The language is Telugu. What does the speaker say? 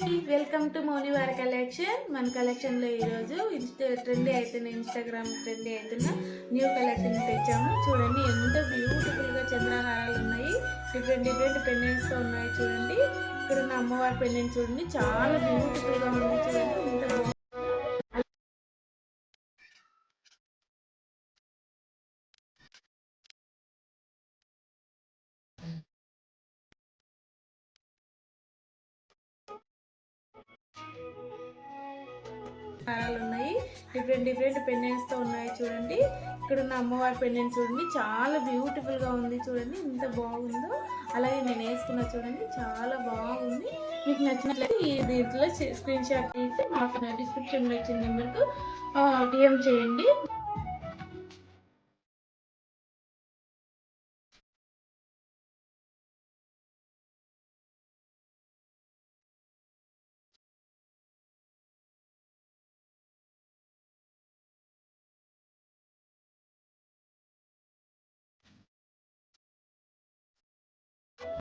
Welcome to మౌనివారి collection. మన కలెక్షన్లో ఈరోజు ట్రెండీ అవుతున్న ఇన్స్టాగ్రామ్ ట్రెండీ అవుతున్న న్యూ కలెక్షన్ తెచ్చాము. చూడండి ఎంత బ్యూటిఫుల్గా చంద్రహారాలు ఉన్నాయి, డిఫరెంట్ పెండెంట్స్తో ఉన్నాయి. చూడండి ఇక్కడ ఉన్న అమ్మవారి పెండెంట్ చూడండి, చాలా బ్యూటిఫుల్గా ఉంది. చూడండి ఎంత బాగుంది. హారాలు ఉన్నాయి, డిఫరెంట్ పెండెంట్స్తో ఉన్నాయి. చూడండి ఇక్కడ ఉన్న అమ్మవారి పెండెంట్ చూడండి, చాలా బ్యూటిఫుల్గా ఉంది. చూడండి ఎంత బాగుందో. అలాగే నేను వేసుకున్నా చూడండి, చాలా బాగుంది. మీకు నచ్చినట్లయితే ఈ దీంట్లో స్క్రీన్ షాట్ తీసి మాకు డిస్క్రిప్షన్లో ఇచ్చిన నెంబర్కు డిఎం చేయండి.